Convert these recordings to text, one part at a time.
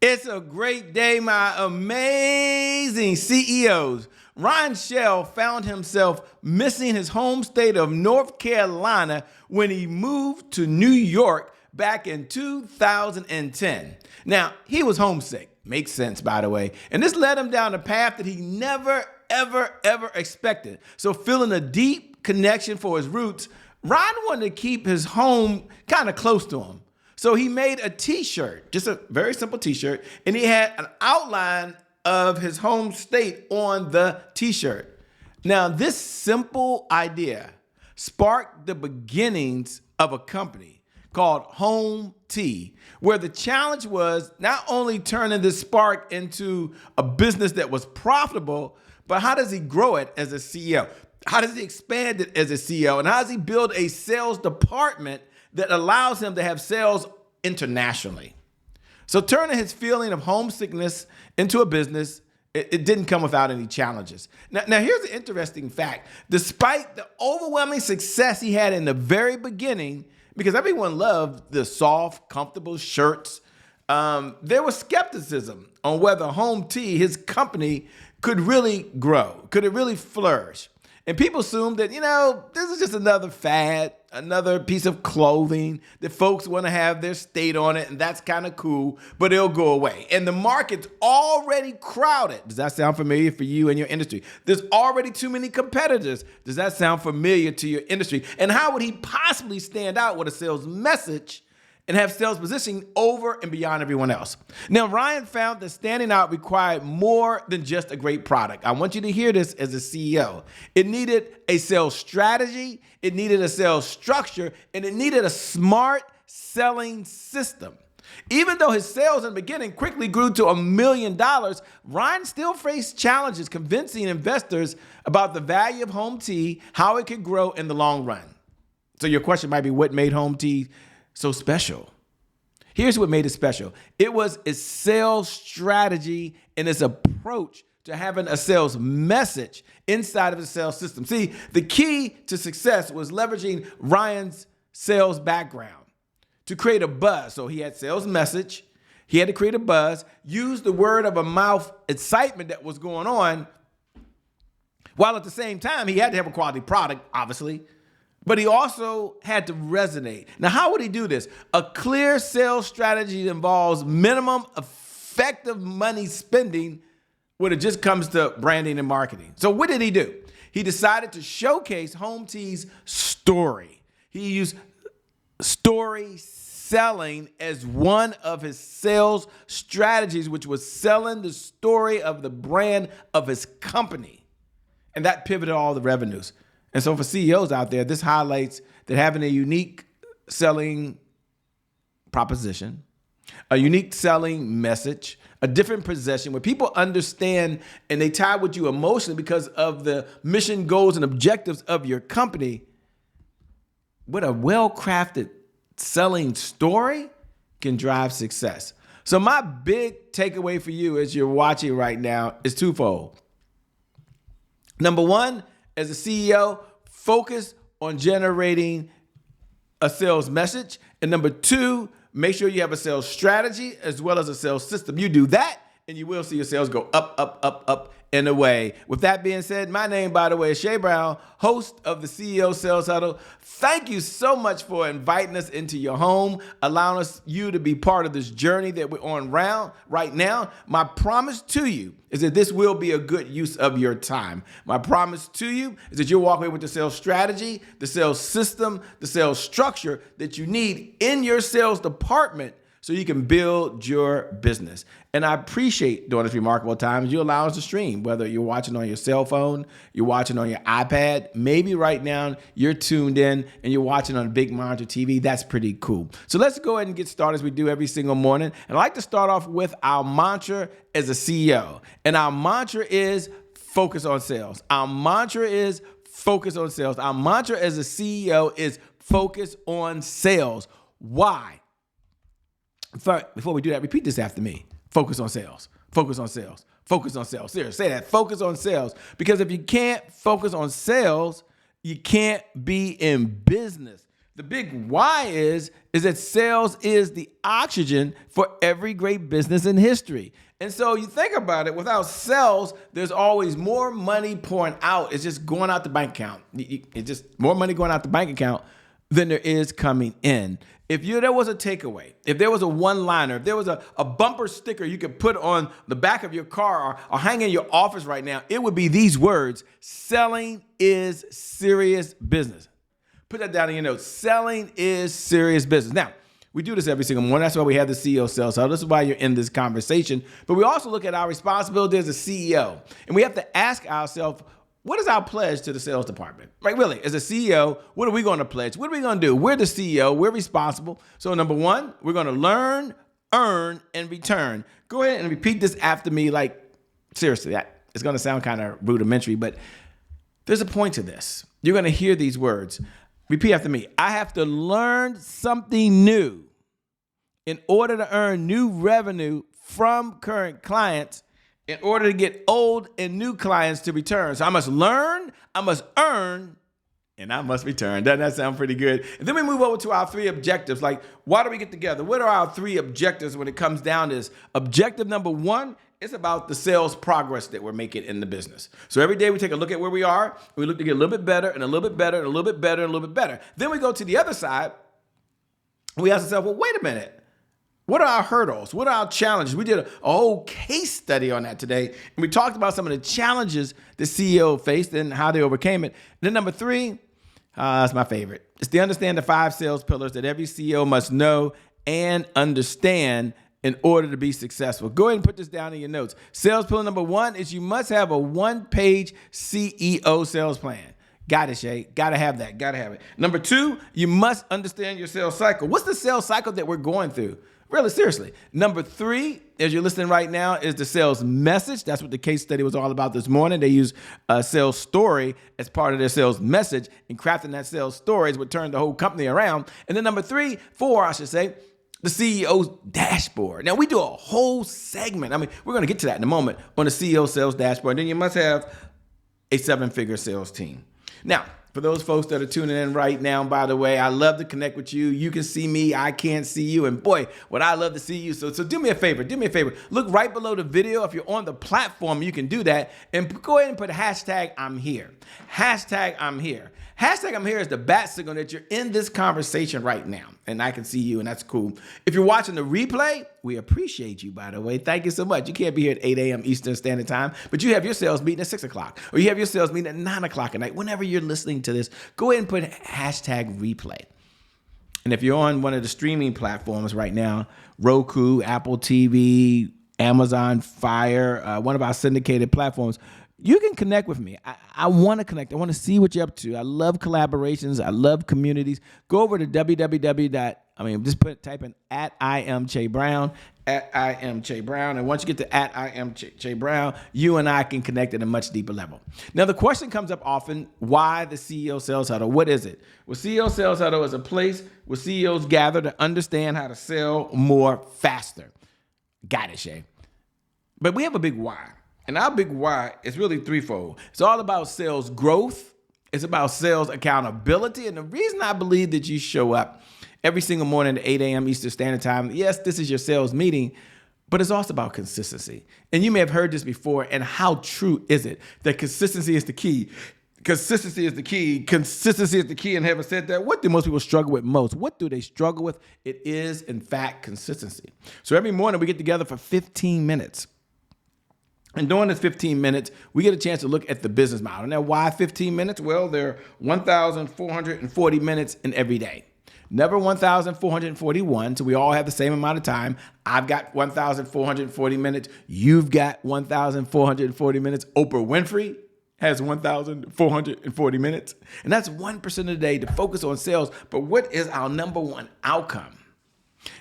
It's a great day, my amazing CEOs. Ryan Shell found himself missing his home state of North Carolina when he moved to New York back in 2010. Now, he was homesick. Makes sense, by the way. And this led him down a path that he never, ever expected. So feeling a deep connection for his roots, Ryan wanted to keep his home kind of close to him. So he made a t-shirt, just a very simple t-shirt, and he had an outline of his home state on the t-shirt. Now, this simple idea sparked the beginnings of a company called Home T, where the challenge was not only turning this spark into a business that was profitable, but how does he grow it as a CEO? How does he expand it as a CEO? And how does he build a sales department that allows him to have sales internationally? So turning his feeling of homesickness into a business, it didn't come without any challenges. Now here's an interesting fact. Despite the overwhelming success he had in the very beginning, because everyone loved the soft, comfortable shirts, there was skepticism on whether Home T, his company, could really grow. Could it really flourish? And people assumed that, this is just another fad, another piece of clothing that folks want to have their state on it, and that's kind of cool, but it'll go away. And the market's already crowded. Does that sound familiar for you and your industry? There's already too many competitors. Does that sound familiar to your industry? And how would he possibly stand out with a sales message and have sales positioning over and beyond everyone else? Now, Ryan found that standing out required more than just a great product. I want you to hear this as a CEO. It needed a sales strategy, it needed a sales structure, and it needed a smart selling system. Even though his sales in the beginning quickly grew to $1 million, Ryan still faced challenges convincing investors about the value of Home T, how it could grow in the long run. So your question might be, what made Home T so special? Here's what made it special. It was its sales strategy and its approach to having a sales message inside of the sales system. See, the key to success was leveraging Ryan's sales background to create a buzz. So he had sales message, he had to create a buzz, use the word of a mouth excitement that was going on, while at the same time he had to have a quality product, obviously. But he also had to resonate. Now, how would he do this? A clear sales strategy involves minimum effective money spending when it just comes to branding and marketing. So what did he do? He decided to showcase Home T's story. He used story selling as one of his sales strategies, which was selling the story of the brand of his company. And that pivoted all the revenues. And so for CEOs out there, this highlights that having a unique selling proposition, a unique selling message, a different position where people understand and they tie with you emotionally because of the mission, goals, and objectives of your company. What a well-crafted selling story can drive success. So my big takeaway for you as you're watching right now is twofold. Number one, as a CEO, focus on generating a sales message. And number two, make sure you have a sales strategy as well as a sales system. You do that, and you will see your sales go up, up, up, up, and away. With that being said, my name, by the way, is Shay Brown, host of the CEO Sales Huddle. Thank you so much for inviting us into your home, allowing you to be part of this journey that we're on right now. My promise to you is that this will be a good use of your time. My promise to you is that you'll walk away with the sales strategy, the sales system, the sales structure that you need in your sales department so you can build your business. And I appreciate during this remarkable time you allow us to stream, whether you're watching on your cell phone, you're watching on your iPad, maybe right now you're tuned in and you're watching on a big monitor TV. That's pretty cool. So let's go ahead and get started as we do every single morning. And I'd like to start off with our mantra as a CEO. And our mantra is focus on sales. Our mantra is focus on sales. Our mantra as a CEO is focus on sales. Why? Before we do that, repeat this after me. Focus on sales. Focus on sales. Focus on sales. Seriously, say that. Focus on sales. Because if you can't focus on sales, you can't be in business. The big why is that sales is the oxygen for every great business in history. And so you think about it, without sales, there's always more money pouring out. It's just going out the bank account. It's just more money going out the bank account than there is coming in. If there was a takeaway, if there was a one-liner, if there was a bumper sticker you could put on the back of your car or hang in your office right now, it would be these words: selling is serious business. Put that down in your notes. Selling is serious business. Now, we do this every single morning. That's why we have the CEO Sales Huddle. This is why you're in this conversation. But we also look at our responsibility as a CEO. And we have to ask ourselves, what is our pledge to the sales department? Like, really, as a CEO, what are we going to pledge? What are we going to do? We're the CEO. We're responsible. So number one, we're going to learn, earn, and return. Go ahead and repeat this after me. Like, seriously, it's going to sound kind of rudimentary, but there's a point to this. You're going to hear these words. Repeat after me. I have to learn something new in order to earn new revenue from current clients in order to get old and new clients to return. So I must learn, I must earn, and I must return. Doesn't that sound pretty good? And then we move over to our 3 objectives. Like, why do we get together? What are our 3 objectives when it comes down to this? Objective number 1, it's about the sales progress that we're making in the business. So every day we take a look at where we are. We look to get a little bit better and a little bit better and a little bit better and a little bit better. Then we go to the other side. We ask ourselves, well, wait a minute. What are our hurdles? What are our challenges? We did a whole case study on that today. And we talked about some of the challenges the CEO faced and how they overcame it. And then number 3, that's my favorite. It's to understand the 5 sales pillars that every CEO must know and understand in order to be successful. Go ahead and put this down in your notes. Sales pillar number 1 is you must have a 1-page CEO sales plan. Got it, Shay. Got to have that. Got to have it. Number 2, you must understand your sales cycle. What's the sales cycle that we're going through? Really, seriously. Number 3, as you're listening right now, is the sales message. That's what the case study was all about this morning. They use a sales story as part of their sales message, and crafting that sales story is what turned the whole company around. And then number 4, I should say, the CEO's dashboard. Now, we do a whole segment. I mean, we're going to get to that in a moment on the CEO sales dashboard. And then you must have a 7-figure sales team. Now, for those folks that are tuning in right now, by the way, I love to connect with you. You can see me. I can't see you. And boy, would I love to see you. So do me a favor. Do me a favor. Look right below the video. If you're on the platform, you can do that. And go ahead and put hashtag I'm here. Hashtag I'm here. Hashtag I'm here is the bat signal that you're in this conversation right now. And I can see you, and that's cool. If you're watching the replay, we appreciate you, by the way. Thank you so much. You can't be here at 8 a.m. Eastern Standard Time, but you have your sales meeting at 6 o'clock, or you have your sales meeting at 9 o'clock at night. Whenever you're listening to this, go ahead and put hashtag replay. And if you're on one of the streaming platforms right now, Roku, Apple TV, Amazon Fire, one of our syndicated platforms, you can connect with me. I want to connect. I want to see what you're up to. I love collaborations. I love communities. Go over to type in @IamCheBrown, @IamCheBrown. And once you get to @IamCheBrown, you and I can connect at a much deeper level. Now, the question comes up often, why the CEO Sales Huddle? What is it? Well, CEO Sales Huddle is a place where CEOs gather to understand how to sell more faster. Got it, Shay. But we have a big why. And our big why is really threefold. It's all about sales growth. It's about sales accountability. And the reason I believe that you show up every single morning at 8 a.m. Eastern Standard Time, yes, this is your sales meeting, but it's also about consistency. And you may have heard this before, and how true is it that consistency is the key? Consistency is the key. Consistency is the key. And having said that, what do most people struggle with most? What do they struggle with? It is, in fact, consistency. So every morning we get together for 15 minutes. And during this 15 minutes, we get a chance to look at the business model. Now, why 15 minutes? Well, there are 1,440 minutes in every day. Never 1,441, so we all have the same amount of time. I've got 1,440 minutes. You've got 1,440 minutes. Oprah Winfrey has 1,440 minutes. And that's 1% of the day to focus on sales. But what is our number one outcome?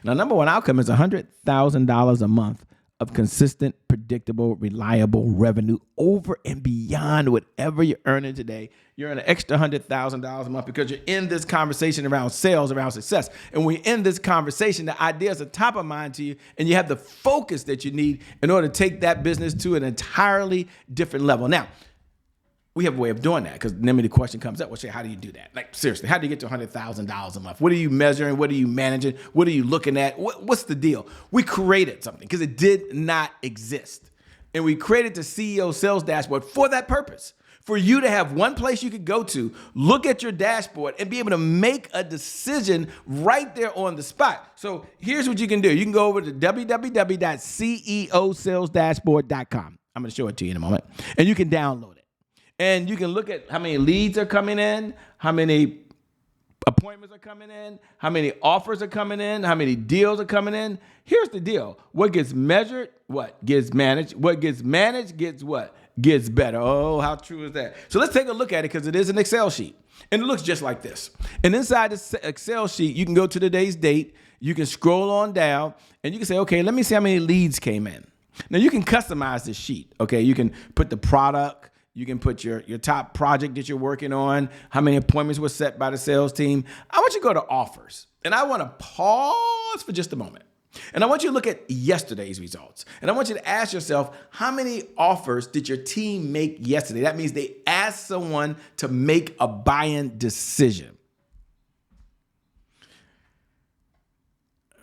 And our number one outcome is $100,000 a month of consistent, predictable, reliable revenue over and beyond whatever you're earning today. You're earning an extra $100,000 a month because you're in this conversation around sales, around success. And when you're in this conversation, the ideas are top of mind to you, and you have the focus that you need in order to take that business to an entirely different level. Now, we have a way of doing that, because then the question comes up, well, Shay, how do you do that? Like, seriously, how do you get to $100,000 a month? What are you measuring? What are you managing? What are you looking at? What's the deal? We created something because it did not exist. And we created the CEO Sales Dashboard for that purpose, for you to have one place you could go to, look at your dashboard, and be able to make a decision right there on the spot. So here's what you can do. You can go over to www.ceosalesdashboard.com. I'm going to show it to you in a moment. And you can download it. And you can look at how many leads are coming in, how many appointments are coming in, how many offers are coming in, how many deals are coming in. Here's the deal. What gets measured, what gets managed. What gets managed gets what? Gets better. Oh, how true is that? So let's take a look at it, because it is an Excel sheet. And it looks just like this. And inside this Excel sheet, you can go to today's date. You can scroll on down, and you can say, okay, let me see how many leads came in. Now, you can customize this sheet. Okay, you can put the product. You can put your top project that you're working on, how many appointments were set by the sales team. I want you to go to offers, and I want to pause for just a moment. And I want you to look at yesterday's results. And I want you to ask yourself, how many offers did your team make yesterday? That means they asked someone to make a buying decision.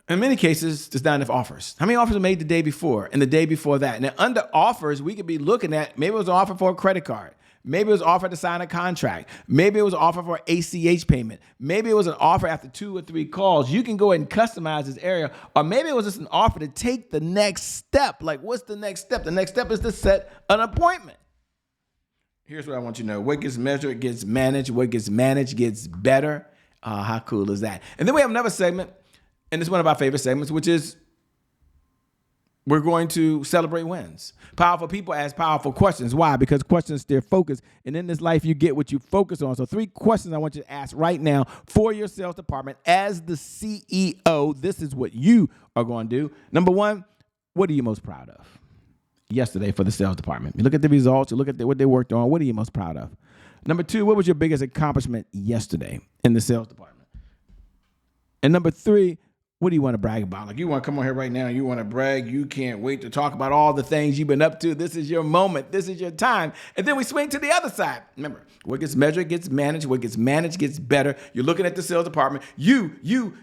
In many cases, there's not enough offers. How many offers were made the day before and the day before that? Now, under offers, we could be looking at, maybe it was an offer for a credit card. Maybe it was an offer to sign a contract. Maybe it was an offer for an ACH payment. Maybe it was an offer after 2 or 3 calls. You can go ahead and customize this area. Or maybe it was just an offer to take the next step. Like, what's the next step? The next step is to set an appointment. Here's what I want you to know. What gets measured gets managed. What gets managed gets better. How cool is that? And then we have another segment. And it's one of our favorite segments, which is we're going to celebrate wins. Powerful people ask powerful questions. Why? Because questions steer focus. And in this life, you get what you focus on. So 3 questions I want you to ask right now for your sales department. As the CEO, this is what you are going to do. Number 1, what are you most proud of? Yesterday for the sales department. You look at the results. You look at what they worked on. What are you most proud of? Number 2, what was your biggest accomplishment yesterday in the sales department? And number 3, what do you want to brag about? Like, you want to come on here right now and you want to brag. You can't wait to talk about all the things you've been up to. This is your moment. This is your time. And then we swing to the other side. Remember, what gets measured gets managed. What gets managed gets better. You're looking at the sales department. You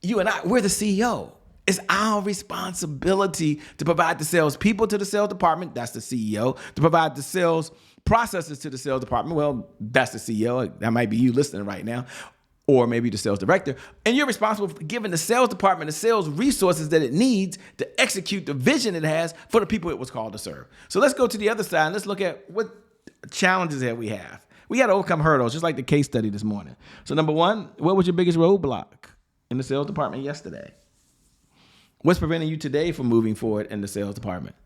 and I, we're the CEO. It's our responsibility to provide the sales people to the sales department. That's the CEO. To provide the sales processes to the sales department. Well, that's the CEO. That might be you listening right now. Or maybe the sales director, and you're responsible for giving the sales department the sales resources that it needs to execute the vision it has for the people it was called to serve. So let's go to the other side and let's look at what challenges that we have. We got to overcome hurdles, just like the case study this morning. So number 1, what was your biggest roadblock in the sales department yesterday? What's preventing you today from moving forward in the sales department?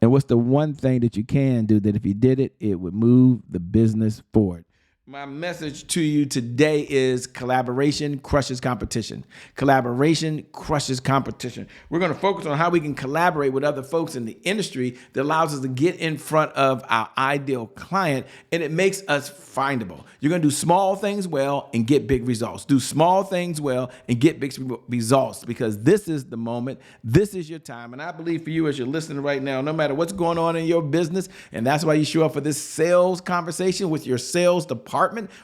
And what's the one thing that you can do that if you did it, it would move the business forward? My message to you today is collaboration crushes competition. Collaboration crushes competition. We're going to focus on how we can collaborate with other folks in the industry that allows us to get in front of our ideal client, and it makes us findable. You're going to do small things well and get big results. Do small things well and get big results, because this is the moment. This is your time. And I believe for you, as you're listening right now, no matter what's going on in your business, and that's why you show up for this sales conversation with your sales department.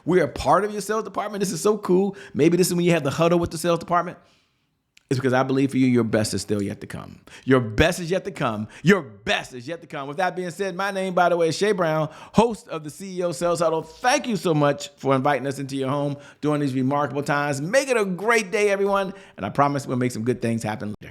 We are part of your sales department. This is so cool. Maybe this is when you have the huddle with the sales department. It's because I believe for you, your best is still yet to come. Your best is yet to come. Your best is yet to come. With that being said, my name, by the way, is Shay Brown, host of the CEO Sales Huddle. Thank you so much for inviting us into your home during these remarkable times. Make it a great day, everyone. And I promise we'll make some good things happen later.